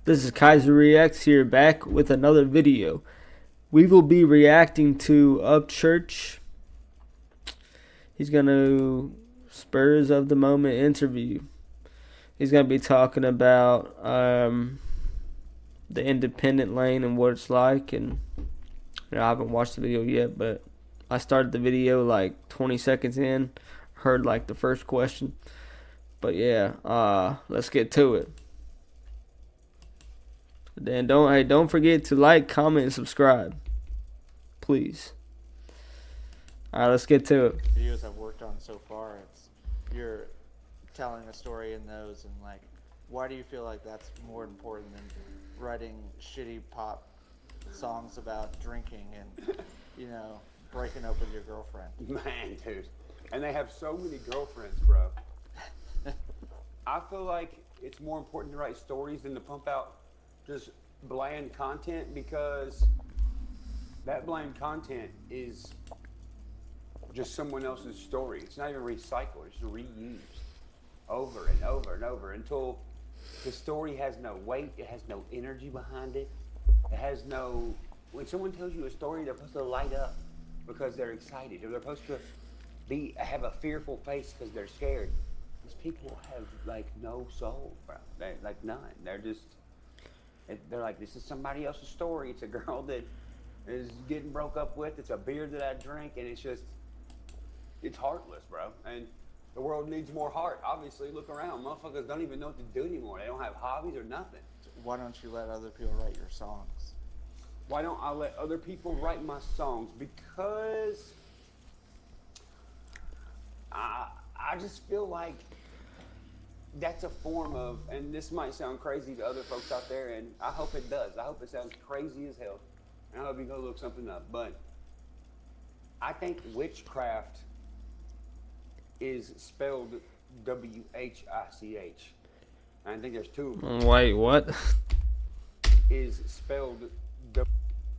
This is Kaiser Reacts here, back with another video. We will be reacting to Upchurch. He's going to Spurs of the Moment interview. He's going to be talking about the independent lane and what it's like. And I haven't watched the video yet, but I started the video like 20 seconds in, heard like the first question. But yeah, let's get to it. Then don't forget to like, comment, and subscribe, please. All right, let's get to it. Videos I've worked on so far, you're telling a story in those, and like, why do you feel like that's more important than writing shitty pop songs about drinking and breaking up with your girlfriend? Man, dude, and they have so many girlfriends, bro. I feel like it's more important to write stories than to pump out just bland content, because that bland content is just someone else's story. It's not even recycled, it's reused over and over and over until the story has no weight, it has no energy behind it. It has no, when someone tells you a story, they're supposed to light up because they're excited, or they're supposed to have a fearful face because they're scared. These people have like no soul, bro. They like none. They're like, this is somebody else's story. It's a girl that is getting broke up with. It's a beer that I drink, and it's heartless, bro. And the world needs more heart. Obviously, look around. Motherfuckers don't even know what to do anymore. They don't have hobbies or nothing. Why don't you let other people write your songs? Why don't I let other people write my songs? Because I just feel like that's a form of, and this might sound crazy to other folks out there, and I hope it does. I hope it sounds crazy as hell, and I hope you go look something up. But I think witchcraft is spelled W-H-I-C-H. I think there's two of them. Wait, what? Is spelled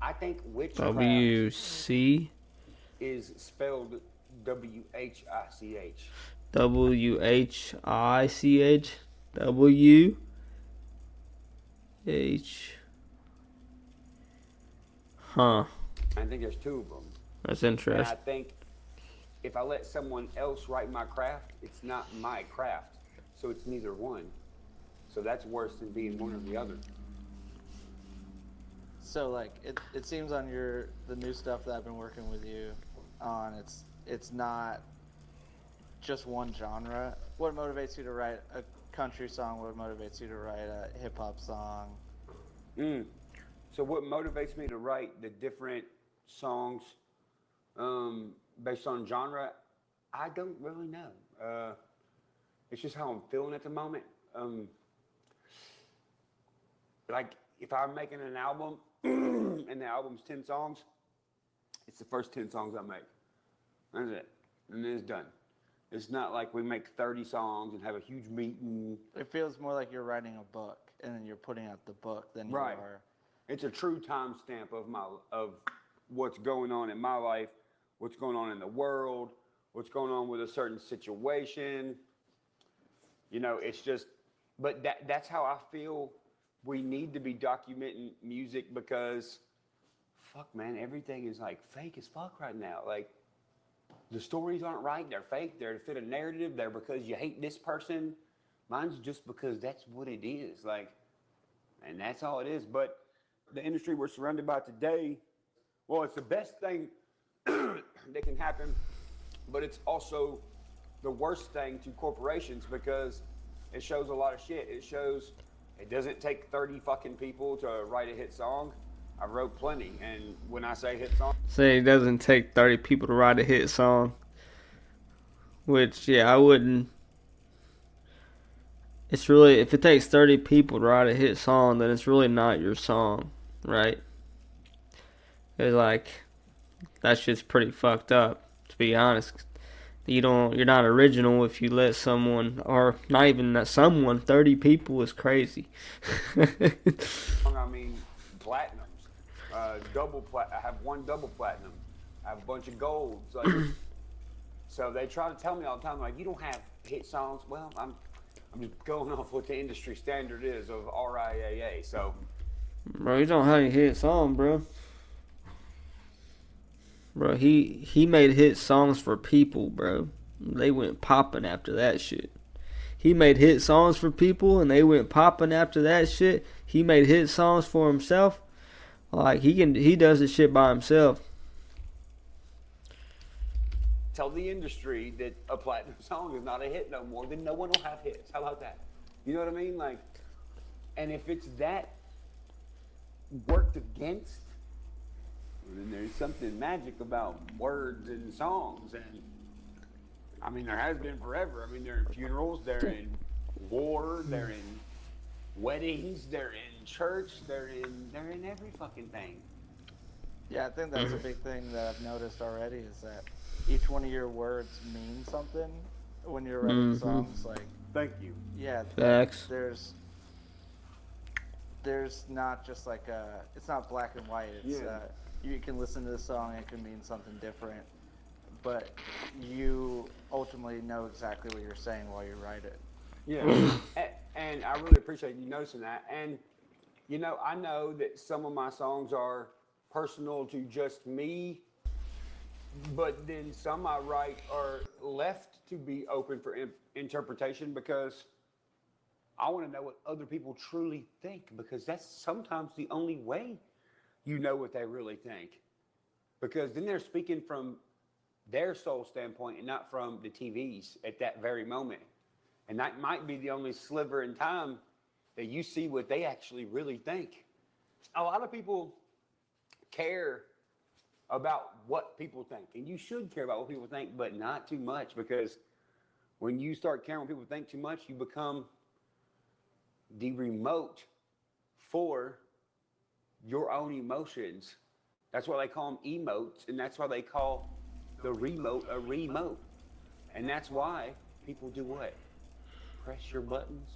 I think witchcraft W-C? is spelled W-H-I-C-H. W-H-I-C-H? W-H. Huh. I think there's two of them. That's And interesting. I think if I let someone else write my craft, it's not my craft. So it's neither one. So that's worse than being one or the other. So like, it seems on the new stuff that I've been working with you on, it's not just one genre. What motivates you to write a country song? What motivates you to write a hip hop song? So what motivates me to write the different songs based on genre? I don't really know. It's just how I'm feeling at the moment. Like if I'm making an album and the album's 10 songs, it's the first 10 songs I make. That's it. And then it's done. It's not like we make 30 songs and have a huge meeting. It feels more like you're writing a book and then you're putting out the book than you Right. are. It's a true timestamp of what's going on in my life, what's going on in the world, what's going on with a certain situation. It's just, but that's how I feel we need to be documenting music, because fuck, man, everything is like fake as fuck right now. Like, the stories aren't right, they're fake, they're to fit a narrative, they're because you hate this person. Mine's just because that's what it is, like, and that's all it is. But the industry we're surrounded by today, well, it's the best thing that can happen, but it's also the worst thing to corporations, because it shows a lot of shit. It shows it doesn't take 30 fucking people to write a hit song. I wrote plenty, and when I say hit song, Say it doesn't take 30 people to write a hit song. Which, yeah, I wouldn't. It's really, if it takes 30 people to write a hit song, then it's really not your song, right? It's like, that shit's pretty fucked up, to be honest. You're not original if you let someone, or not even that someone, 30 people is crazy. I mean platinums, I have one double platinum. I have a bunch of golds. Like, so they try to tell me all the time, like, you don't have hit songs. Well, I'm I'm just going off what the industry standard is of RIAA. So, Bro, you don't have any hit song, bro. Bro, he made hit songs for people, bro. They went popping after that shit. He made hit songs for people, and they went popping after that shit. He made hit songs for himself. Like he does this shit by himself. tell the industry that a platinum song is not a hit no more, then no one will have hits. How about that? You know what I mean? Like, and if it's that worked against, then there's something magic about words and songs. And I mean, there has been forever. I mean, they're in funerals, they're in war, they're in weddings, they're in church, they're in every fucking thing. Yeah, I think that's a big thing that I've noticed already is that each one of your words mean something when you're writing songs. Like, thank you. Yeah, Facts. there's not just like it's not black and white. It's you can listen to the song, it can mean something different, but you ultimately know exactly what you're saying while you write it. Yeah, and I really appreciate you noticing that. And you know, I know that some of my songs are personal to just me, but then some I write are left to be open for interpretation because I want to know what other people truly think, because that's sometimes the only way you know what they really think, because then they're speaking from their soul standpoint and not from the TV's at that very moment. And that might be the only sliver in time that you see what they actually really think. A lot of people care about what people think, and you should care about what people think, but not too much, because when you start caring what people think too much, you become the remote for your own emotions. That's why they call them emotes, and that's why they call the remote a remote. And that's why people do what? Press your buttons.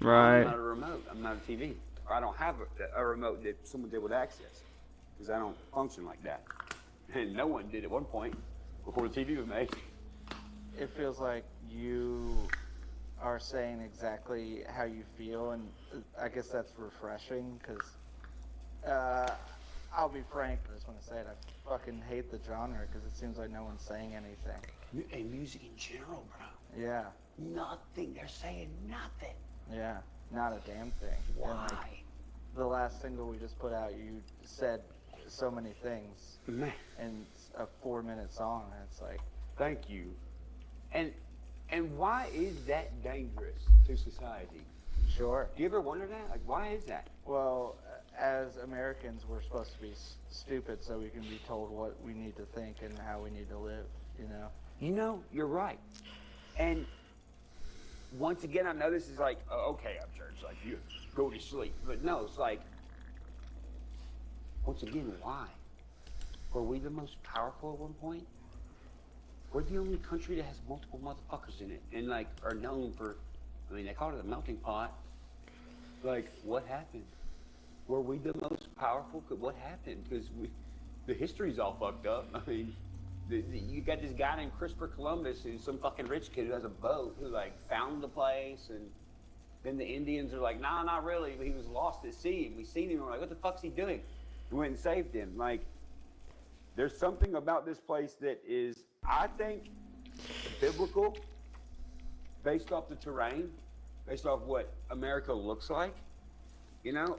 Right. I'm not a remote. I'm not a TV. Or I don't have a remote that someone's able to access, because I don't function like that. And no one did at one point before the TV was made. It feels like you are saying exactly how you feel, and I guess that's refreshing, because I'll be frank, I just want to say it, I fucking hate the genre because it seems like no one's saying anything. And music in general, bro. Yeah. Nothing. They're saying nothing. Yeah. Not a damn thing. Why? And like, the last single we just put out, you said so many things Man. in a 4-minute song, and it's like, Thank you. And why is that dangerous to society? sure. Do you ever wonder that? Like, why is that? Well, as Americans, we're supposed to be stupid so we can be told what we need to think and how we need to live, you know? You know, you're right. And once again, I know this is like, oh, okay, Upchurch, like, you go to sleep. But no, it's like, once again, why? Were we the most powerful at one point? We're the only country that has multiple motherfuckers in it and, like, are known for, I mean, they call it a melting pot. Like, what happened? Were we the most powerful? What happened? Because the history's all fucked up. I mean, you got this guy named Christopher Columbus, who's some fucking rich kid who has a boat, who, like, found the place, and then the Indians are like, nah, not really. He was lost at sea, and we seen him, and we're like, what the fuck's he doing? We went and saved him. Like, there's something about this place that is, I think, biblical, based off the terrain, based off what America looks like, you know,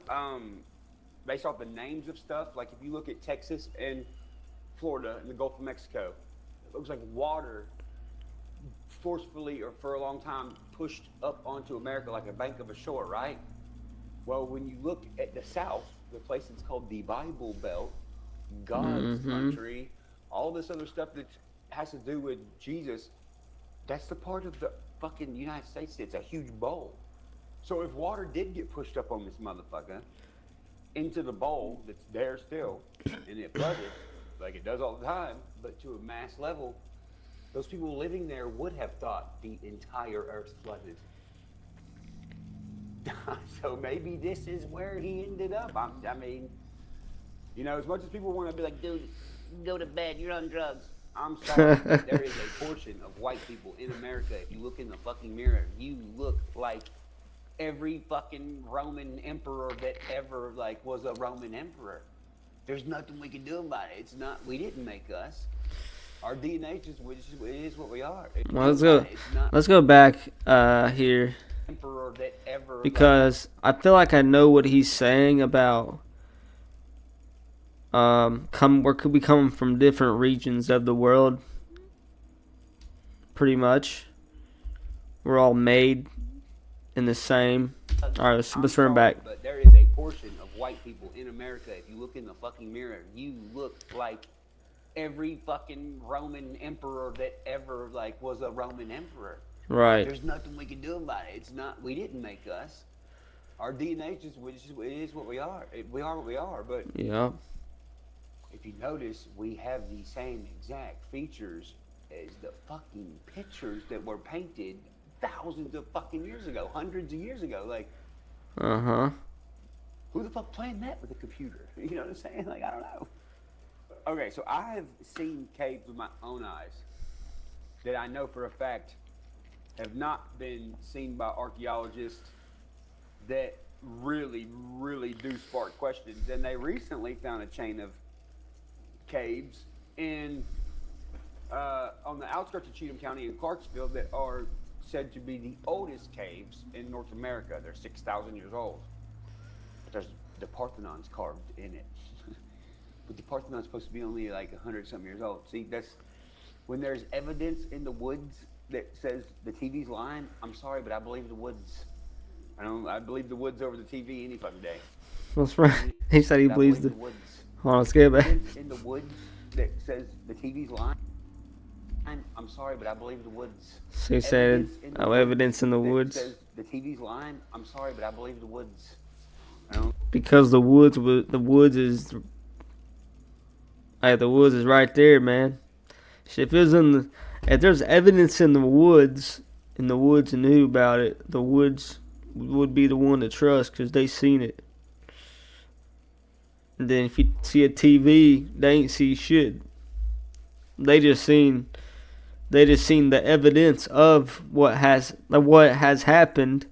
based off the names of stuff. Like, if you look at Texas and Florida and the Gulf of Mexico, it looks like water forcefully or for a long time pushed up onto America like a bank of a shore, right? Well, when you look at the South, the place that's called the Bible Belt, God's country, all this other stuff that has to do with Jesus, that's the part of the fucking United States that's a huge bowl. So if water did get pushed up on this motherfucker into the bowl that's there still, and it flooded, like it does all the time, but to a mass level, those people living there would have thought the entire earth flooded. So maybe this is where he ended up. I mean, you know, as much as people want to be like, dude, go to bed, you're on drugs. I'm sorry, but there is a portion of white people in America. If you look in the fucking mirror, you look like every fucking Roman emperor that ever like was a Roman emperor. There's nothing we can do about it. It's not. We didn't make us. Our DNA just it is what we are. Well, let's go back here Emperor that ever because I feel like I know what he's saying about we could be coming from different regions of the world. Pretty much, we're all made in the same. All right, let's run back. But there is a portion of white people in America. If you look in the fucking mirror, you look like every fucking Roman emperor that ever like was a Roman emperor. Right. There's nothing we can do about it. It's not. We didn't make us. Our DNA just it is what we are. We are what we are. But yeah. If you notice, we have the same exact features as the fucking pictures that were painted thousands of fucking years ago, hundreds of years ago. Like, who the fuck planned that with a computer? You know what I'm saying? Like, I don't know. Okay, so I have seen caves with my own eyes that I know for a fact have not been seen by archaeologists that really, really do spark questions. And they recently found a chain of caves on the outskirts of Cheatham County in Clarksville that are said to be the oldest caves in North America. They're 6,000 years old. But there's the Parthenon's carved in it. But the Parthenon's supposed to be only like 100-something years old. See, that's when there's evidence in the woods that says the TV's lying. I'm sorry, but I believe the woods. I believe the woods over the TV any fucking day. What's right? He said he believes the woods. Hold on, let's get back. In the woods that says the TV's lying. I'm sorry, but I believe the woods. So he said, evidence in the woods. Says the TV's lying. I'm sorry, but I believe the woods. Because the woods is right there, man. If there's evidence in the woods, and knew about it, the woods would be the one to trust because they seen it. And then if you see a TV, they ain't see shit. They just seen the evidence of what has happened.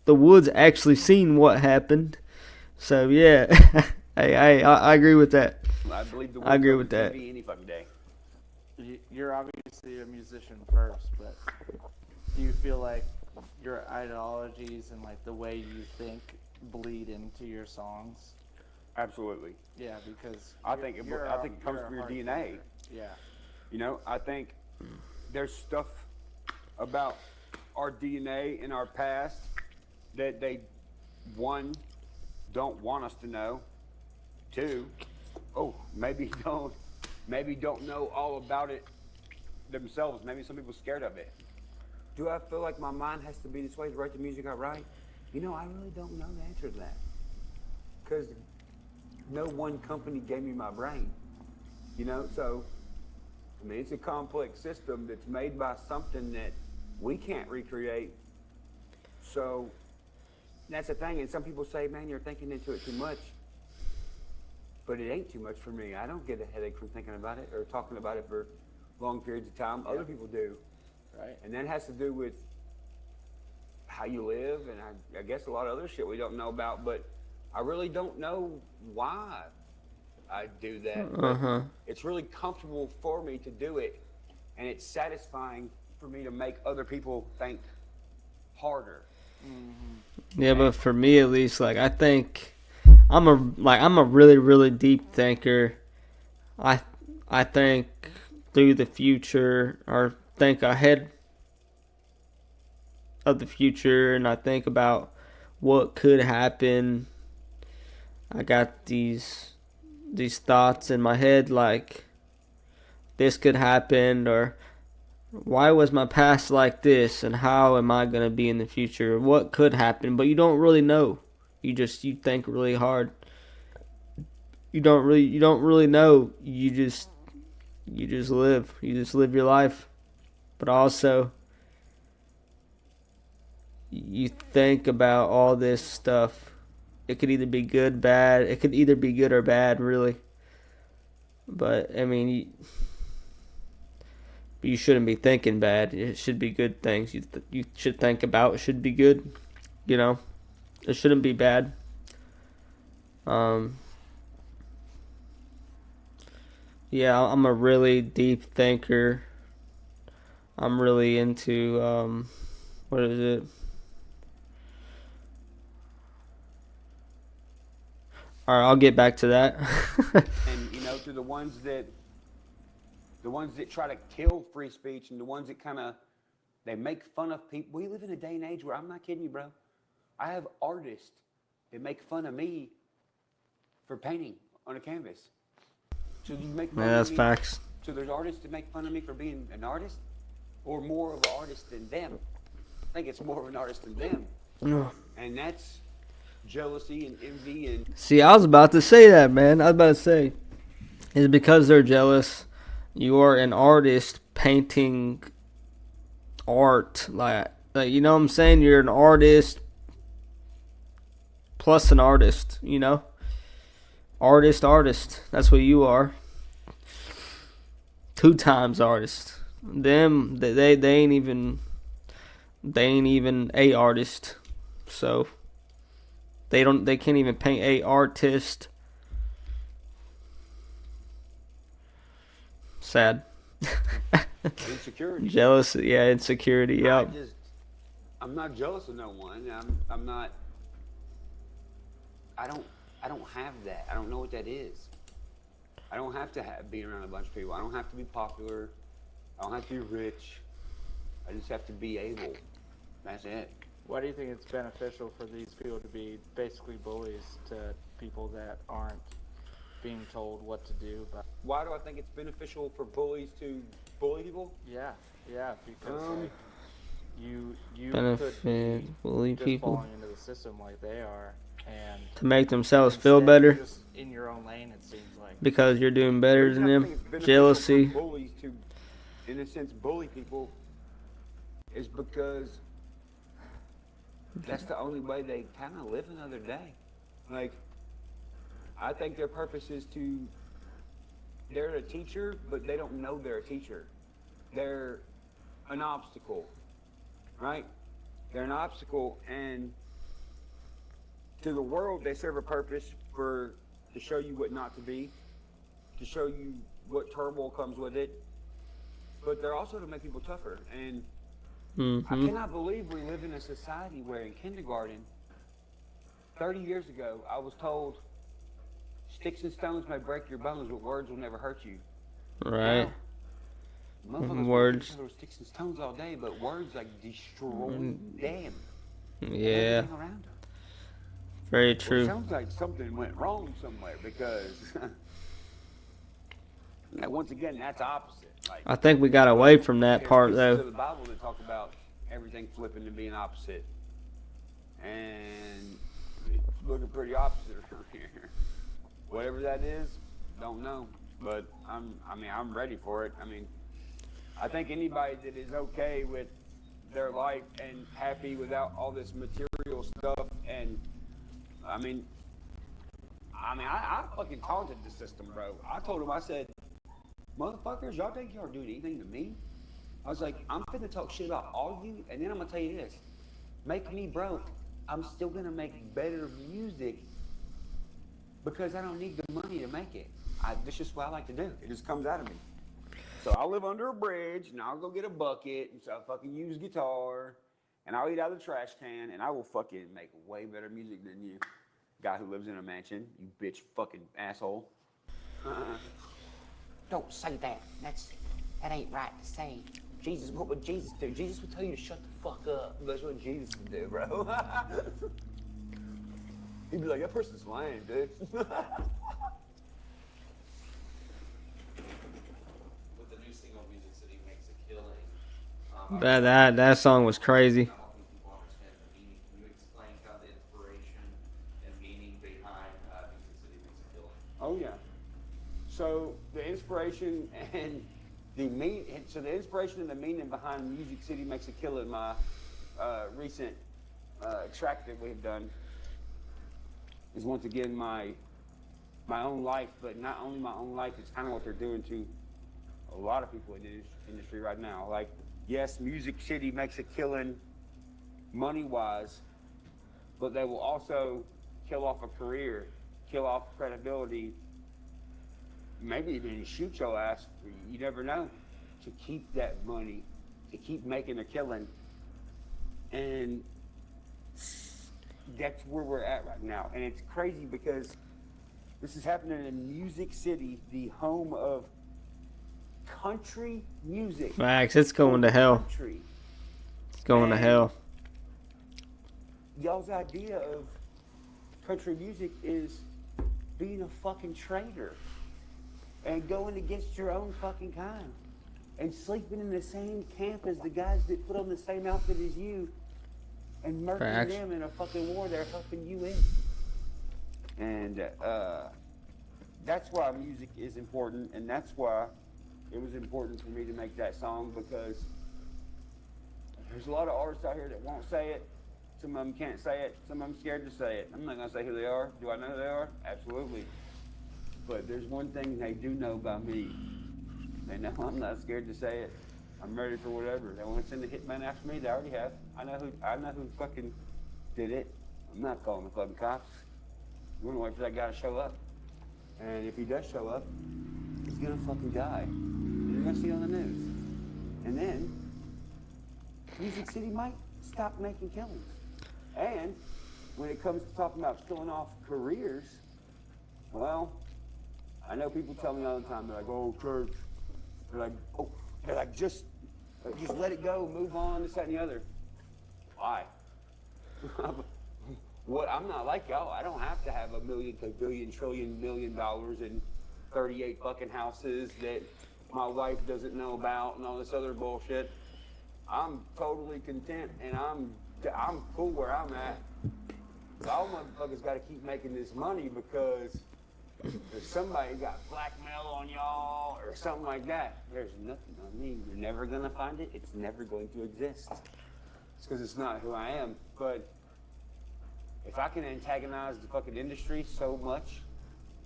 The woods actually seen what happened. So yeah, I agree with that. I believe the woods I agree with that. TV any fucking day. You're obviously a musician first, but do you feel like your ideologies and like the way you think bleed into your songs? Absolutely. Yeah, because I think it comes from your DNA. Thinker. Yeah. You know, I think there's stuff about our DNA in our past that they, one, don't want us to know. Two, maybe don't know all about it themselves. Maybe some people are scared of it. Do I feel like my mind has to be this way to write the music I write? You know, I really don't know the answer to that. Because no one company gave me my brain. You know, so, I mean, it's a complex system that's made by something that we can't recreate. So, that's the thing. And some people say, man, you're thinking into it too much. But it ain't too much for me. I don't get a headache from thinking about it or talking about it for long periods of time. Other people do. Right. And that has to do with how you live and I guess a lot of other shit we don't know about. But I really don't know why I do that. It's really comfortable for me to do it. And it's satisfying for me to make other people think harder. Mm-hmm. Yeah, but for me at least, like I think I'm a really, really deep thinker. I think through the future or think ahead of the future, and I think about what could happen. I got these thoughts in my head like this could happen, or why was my past like this, and how am I gonna be in the future? What could happen? But you don't really know. You think really hard. You don't really know. You just live. You just live your life. But also you think about all this stuff. It could either be good, bad. It could either be good or bad, really. But I mean, you shouldn't be thinking bad. It should be good things. You should think about should be good. You know, it shouldn't be bad. Um, yeah, I'm a really deep thinker. I'm really into what is it? All right, I'll get back to that. And to the ones that try to kill free speech, and the ones that kind of they make fun of people. We live in a day and age where, I'm not kidding you, bro, I have artists that make fun of me for painting on a canvas. So you make fun Yeah, of that's me. facts. So there's artists that make fun of me for being an artist, or more of an artist than them. I think it's more of an artist than them, and that's jealousy and envy and. See, I was about to say that, man. I was about to say, is because they're jealous. You are an artist painting art, like you know what I'm saying. You're an artist plus an artist. Artist. That's what you are. 2 times artist. Them, they ain't even a artist. So they can't even paint a artist. Sad. Insecurity. Jealousy, yeah, insecurity, yep. I'm not jealous of no one. I'm not. I don't have that. I don't know what that is. I don't have to be around a bunch of people. I don't have to be popular. I don't have to be rich. I just have to be able. That's it. Why do you think it's beneficial for these people to be basically bullies to people that aren't being told what to do? Why do I think it's beneficial for bullies to bully people? Yeah, because you Benefit, could be bully just people falling into the system like they are, and to make themselves feel instead better you're just in your own lane. It seems like because you're doing better The than reason I them. think it's beneficial Jealousy. for bullies to, in a sense, bully people is because that's the only way they kind of live another day. Like, I think their purpose is they're a teacher, but they don't know they're a teacher. They're an obstacle, right? They're an obstacle, and to the world, they serve a purpose to show you what not to be, to show you what turmoil comes with it, but they're also to make people tougher. And I cannot believe we live in a society where in kindergarten, 30 years ago, I was told, sticks and stones may break your bones, but words will never hurt you. Right. Now, motherfuckers Words. throw sticks and stones all day, but words like destroy them. Yeah. Everything around them. Very Well, true. it sounds like something went wrong somewhere because, once again, that's opposite. Like, I think we got away from that there's part pieces though. of the Bible that talk about everything flipping and being opposite, and it's looking pretty opposite around here. Whatever that is, don't know, but I'm ready for it. I mean, I think anybody that is okay with their life and happy without all this material stuff, and I fucking taunted the system, bro. I told him, I said, motherfuckers, y'all think y'all doing anything to me? I was like, I'm finna talk shit about all of you, and then I'm gonna tell you this. Make me broke, I'm still gonna make better music because I don't need the money to make it. That's just what I like to do. It just comes out of me. So I'll live under a bridge, and I'll go get a bucket, and so I'll fucking use guitar, and I'll eat out of the trash can, and I will fucking make way better music than you. Guy who lives in a mansion, you bitch fucking asshole. Don't say that. That ain't right to say. Jesus, what would Jesus do? Jesus would tell you to shut the fuck up. That's what Jesus would do, bro. He'd be like, that person's lying, dude. With the new single, Music City Makes a Killing. That song was crazy. I don't think people understand the meaning. Can you explain kind of the inspiration and meaning behind Music City Makes a Killing? Oh yeah. So the inspiration and the meaning behind Music City Makes a Killing, my recent track that we've done, is once again my own life, but not only my own life. It's kind of what they're doing to a a lot of people in the industry right now. Like, yes, Music City makes a killing money-wise, but they will also kill off a career, kill off credibility, maybe even shoot your ass. You never know. To keep that money, to keep making a killing, and that's where we're at right now. And it's crazy because this is happening in Music City, the home of country music. Max, it's going to hell. Country. It's going to And hell. Y'all's idea of country music is being a fucking traitor and going against your own fucking kind and sleeping in the same camp as the guys that put on the same outfit as you and murdering Facts. them in a fucking war they're helping you in. And that's why music is important, and that's why it was important for me to make that song, because there's a lot of artists out here that won't say it. Some of them can't say it. Some of them scared to say it. I'm not going to say who they are. Do I know who they are? Absolutely. But there's one thing they do know about me. They know I'm not scared to say it. I'm ready for whatever. They want to send a hitman after me. They already have. I know who fucking did it. I'm not calling the fucking cops. We're going to wait for that guy to show up. And if he does show up, he's going to fucking die. You're going to see it on the news. And then Music City might stop making killings. And when it comes to talking about killing off careers, well, I know people tell me all the time, they're like, oh, church. They're like, just let it go, move on, this, that, and the other. Why? What? I'm not like y'all. I don't have to have $1 million, $1 billion, $1 trillion, $1 million and 38 fucking houses that my wife doesn't know about and all this other bullshit. I'm totally content, and I'm cool where I'm at. Y'all motherfuckers got to keep making this money, because if somebody got blackmail on y'all or something like that, there's nothing on me. You're never gonna find it. It's never going to exist. It's because it's not who I am. But if I can antagonize the fucking industry so much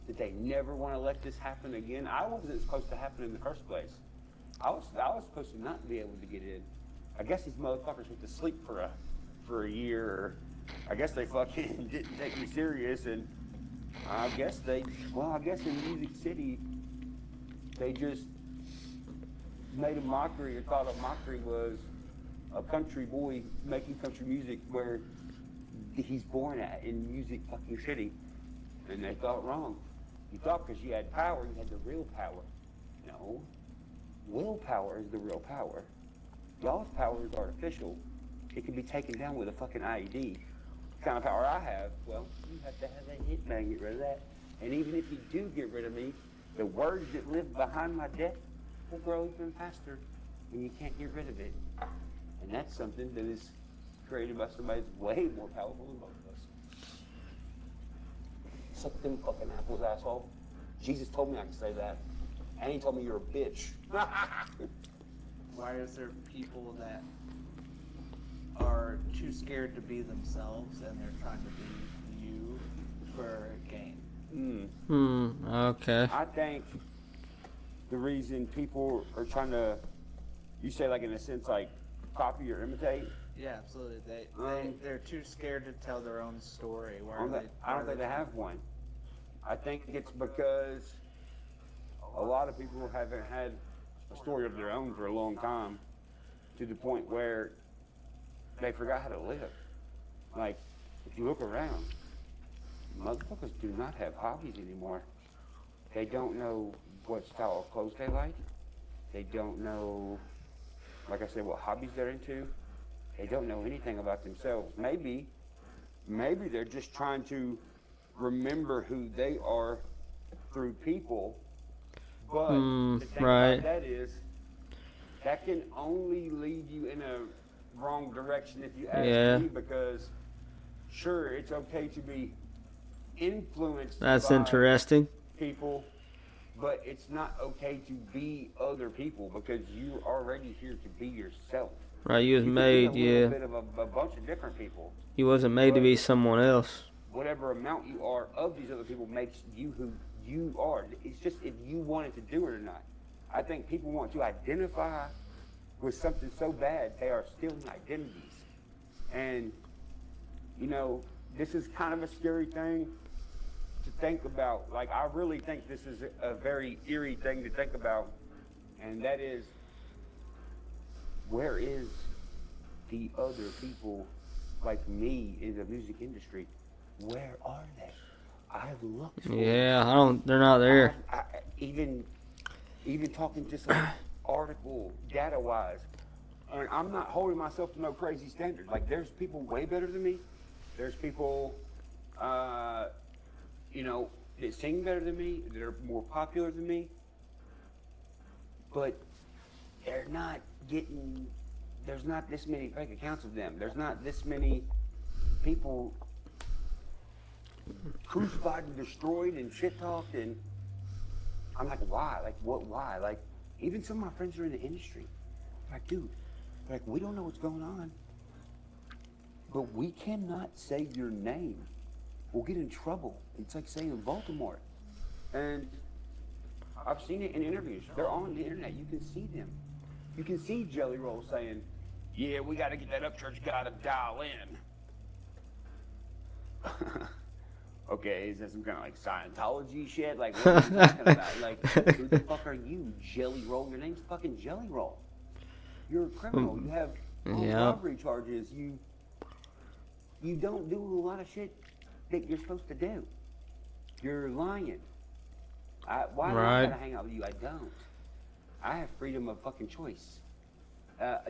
that they never want to let this happen again, I wasn't supposed to happen in the first place. I was supposed to not be able to get in. I guess these motherfuckers went to sleep for a year, or I guess they fucking didn't take me serious, and I guess in Music City, they just made a mockery, or thought a mockery was a country boy making country music where he's born at, in Music fucking City. And they thought wrong. You thought because you had power, you had the real power. No. Willpower is the real power. Y'all's power is artificial. It can be taken down with a fucking IED. The kind of power I have, well, you have to have a hitman to get rid of that. And even if you do get rid of me, the words that live behind my death will grow even faster, and you can't get rid of it. And that's something that is created by somebody that's way more powerful than both of us. Suck them fucking apples, asshole. Jesus told me I could say that. And he told me you're a bitch. Why is there people that are too scared to be themselves, and they're trying to be you for gain? Okay. I think the reason people are trying to, you say like in a sense like copy or imitate? Yeah, absolutely. They're too scared to tell their own story. I don't think they have one. I think it's because a lot of people haven't had a story of their own for a long time, to the point where they forgot how to live. Like, if you look around, motherfuckers do not have hobbies anymore. They don't know what style of clothes they like. They don't know, like I said, what hobbies they're into. They don't know anything about themselves. Maybe they're just trying to remember who they are through people. But the thing right. about that is, that can only lead you in a wrong direction if you ask me, because sure, it's okay to be influenced That's by interesting. people, but it's not okay to be other people, because you're already here to be yourself. Right, you was You made, can be a little yeah. bit of a bunch of different people. You wasn't made to be someone else. Whatever amount you are of these other people makes you who you are. It's just if you wanted to do it or not. I think people want to identify with something so bad they are stealing identities. And, you know, this is kind of a scary thing to think about. Like, I really think this is a very eerie thing to think about. And that is, where is the other people like me in the music industry? Where are they? I've looked for them. Yeah, I don't. They're not there. Even talking just like article data wise, and I'm not holding myself to no crazy standard. Like, there's people way better than me. There's people, you know, that sing better than me, that are more popular than me. But they're not getting. There's not this many fake accounts of them. There's not this many people crucified and destroyed and shit talked. And I'm like, why? Like, what? Why? Like, even some of my friends are in the industry. Like, dude, like, we don't know what's going on, but we cannot say your name. We'll get in trouble. It's like saying Baltimore. And I've seen it in interviews. They're on the internet. You can see them. You can see Jelly Roll saying, yeah, we got to get that Upchurch guy to dial in. Okay, is that some kind of like Scientology shit? Like, what are you talking about? Like, who the fuck are you, Jelly Roll? Your name's fucking Jelly Roll. You're a criminal. You have robbery charges. You don't do a lot of shit that you're supposed to do. You're lying. Why do I gotta hang out with you? I don't. I have freedom of fucking choice.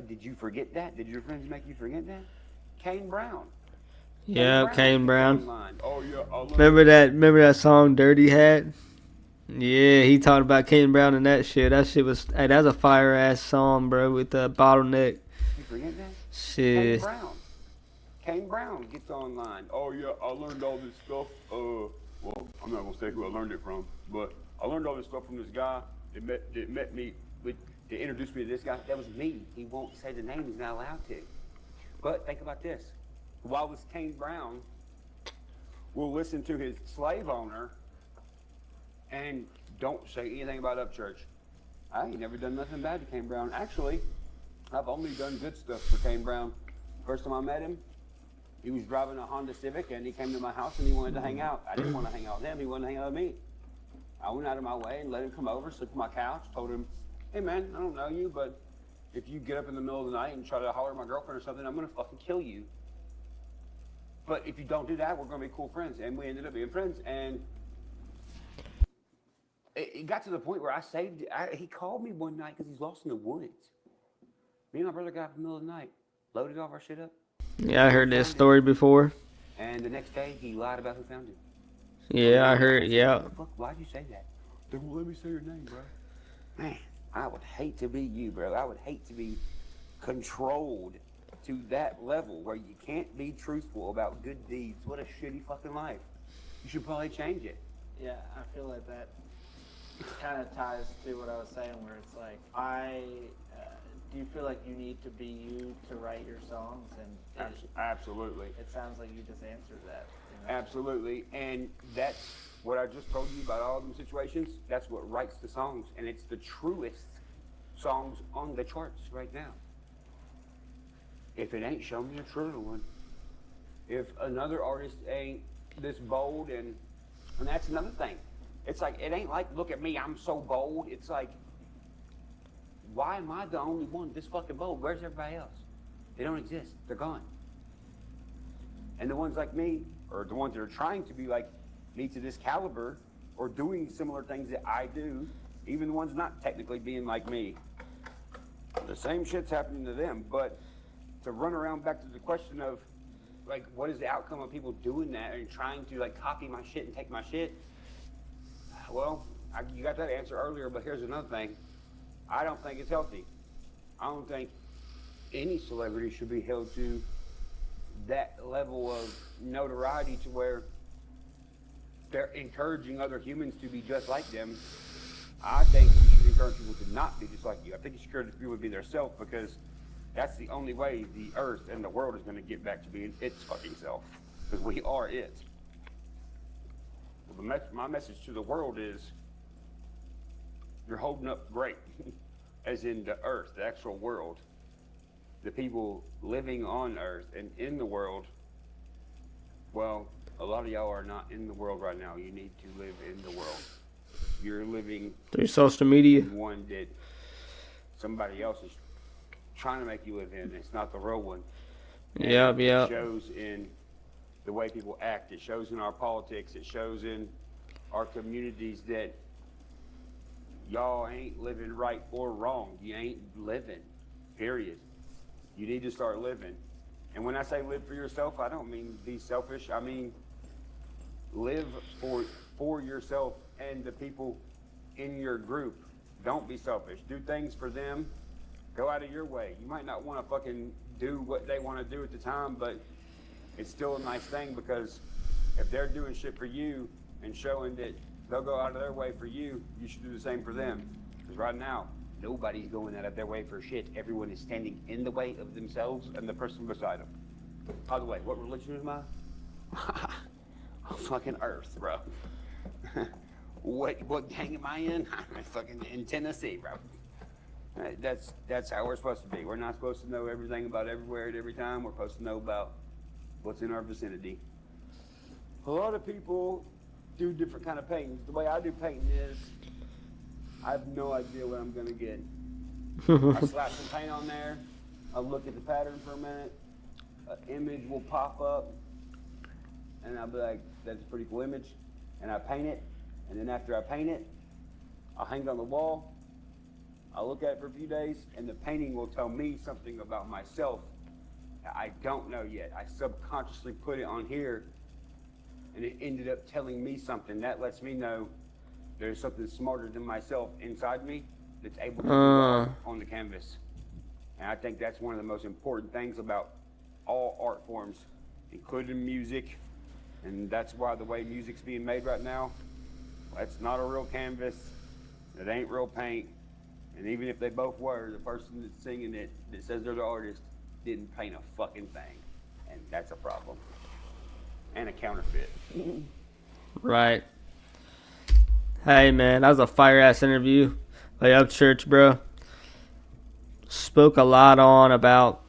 Did you forget that? Did your friends make you forget that? Kane Brown. Yeah, Kane Brown. Oh yeah. Remember that song "Dirty Hat"? Yeah, he talked about Kane Brown and that shit. That shit was. Hey, that's a fire ass song, bro. With the bottleneck. You forget that? Shit. Kane Brown. Kane Brown gets online. Oh yeah, I learned all this stuff. Well, I'm not gonna say who I learned it from, but I learned all this stuff from this guy that met me with, that introduced me to this guy. That was me. He won't say the name. He's not allowed to. But think about this. While this Kane Brown will listen to his slave owner and don't say anything about Upchurch. I ain't never done nothing bad to Kane Brown. Actually, I've only done good stuff for Kane Brown. First time I met him, he was driving a Honda Civic and he came to my house and he wanted to hang out. I didn't want to hang out with him. He wanted to hang out with me. I went out of my way and let him come over, sleep on my couch, told him, hey man, I don't know you, but if you get up in the middle of the night and try to holler at my girlfriend or something, I'm going to fucking kill you. But if you don't do that, we're going to be cool friends. And we ended up being friends. And it got to the point where he called me one night because he's lost in the woods. Me and my brother got up in the middle of the night, loaded all of our shit up. Yeah, I heard that story before. And the next day, he lied about who found him. Yeah, I heard. Yeah. Fuck, why'd you say that? They won't let me say your name, bro. Man, I would hate to be you, bro. I would hate to be controlled to that level where you can't be truthful about good deeds. What a shitty fucking life. You should probably change it. Yeah, I feel like that kind of ties to what I was saying, where it's like, do you feel like you need to be you to write your songs? And Absolutely. it sounds like you just answered that. You know? Absolutely. And that's what I just told you about all them situations. That's what writes the songs. And it's the truest songs on the charts right now. If it ain't, show me a truer one. If another artist ain't this bold, and that's another thing. It's like, it ain't like, look at me, I'm so bold. It's like, why am I the only one this fucking bold? Where's everybody else? They don't exist. They're gone. And the ones like me, or the ones that are trying to be like me to this caliber, or doing similar things that I do, even the ones not technically being like me, the same shit's happening to them. But to run around back to the question of, like, what is the outcome of people doing that and trying to, like, copy my shit and take my shit? Well, you got that answer earlier, but here's another thing. I don't think it's healthy. I don't think any celebrity should be held to that level of notoriety to where they're encouraging other humans to be just like them. I think you should encourage people to not be just like you. I think you should encourage people to be themselves, because that's the only way the earth and the world is going to get back to being its fucking self, because we are it. Well, my message to the world is, you're holding up great, as in the earth, the actual world, the people living on earth and in the world. Well, a lot of y'all are not in the world right now. You need to live in the world. You're living Through social media. in one that somebody else is trying to make you live in. It's not the real one. And Yep, yep. It shows in the way people act. It shows in our politics. It shows in our communities that y'all ain't living right or wrong. You ain't living, period. You need to start living. And when I say live for yourself, I don't mean be selfish. I mean live for yourself and the people in your group. Don't be selfish. Do things for them. Go out of your way. You might not want to fucking do what they want to do at the time, but it's still a nice thing, because if they're doing shit for you and showing that they'll go out of their way for you, you should do the same for them. Because right now, nobody's going out of their way for shit. Everyone is standing in the way of themselves and the person beside them. By the way, what religion am I? Fucking Earth, bro. What gang am I in? I'm fucking in Tennessee, bro. That's how we're supposed to be. We're not supposed to know everything about everywhere at every time. We're supposed to know about what's in our vicinity. A lot of people do different kind of paintings. The way I do painting is, I have no idea what I'm gonna get. I slap some paint on there. I'll look at the pattern for a minute. An image will pop up, and I'll be like, "That's a pretty cool image," and I paint it. And then after I paint it, I'll hang it on the wall. I'll look at it for a few days, and the painting will tell me something about myself that I don't know yet. I subconsciously put it on here, and it ended up telling me something. That lets me know there's something smarter than myself inside me that's able to do art on the canvas. And I think that's one of the most important things about all art forms, including music. And that's why the way music's being made right now, that's not a real canvas. It ain't real paint. And even if they both were, the person that's singing it, that says they're the artist, didn't paint a fucking thing. And that's a problem. And a counterfeit. Right. Hey, man, that was a fire-ass interview by Upchurch, bro. Spoke a lot on about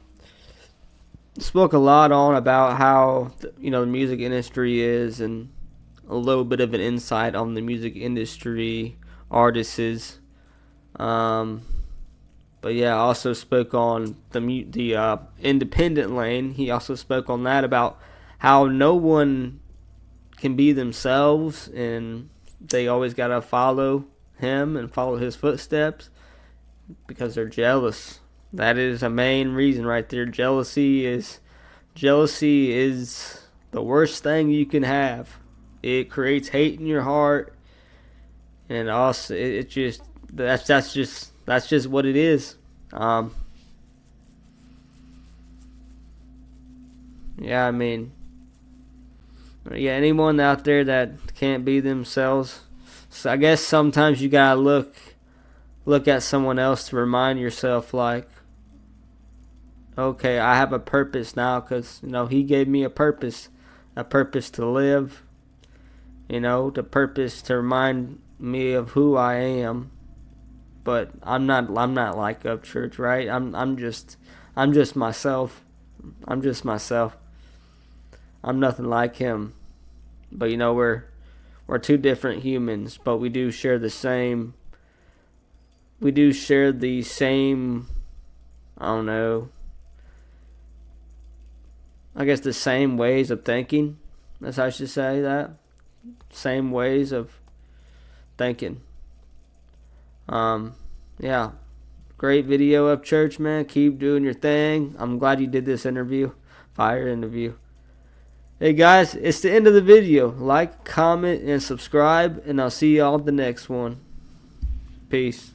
how, the music industry is, and a little bit of an insight on the music industry, artists. But yeah, also spoke on the independent lane. He also spoke on that, about how no one can be themselves, and they always gotta follow him and follow his footsteps because they're jealous. That is a main reason right there. Jealousy is the worst thing you can have. It creates hate in your heart, and also that's just what it is. Yeah, I mean, yeah, anyone out there that can't be themselves, so I guess sometimes you gotta look at someone else to remind yourself, like, okay, I have a purpose now, because he gave me a purpose to live, the purpose to remind me of who I am. But I'm not like Upchurch, right? I'm just myself. I'm just myself. I'm nothing like him. But we're two different humans, but we do share the same, I don't know, I guess the same ways of thinking. As I should say that. Same ways of thinking. Yeah. Great video, Upchurch, man. Keep doing your thing. I'm glad you did this interview. Fire interview. Hey guys, it's the end of the video. Like, comment, and subscribe, and I'll see y'all at the next one. Peace.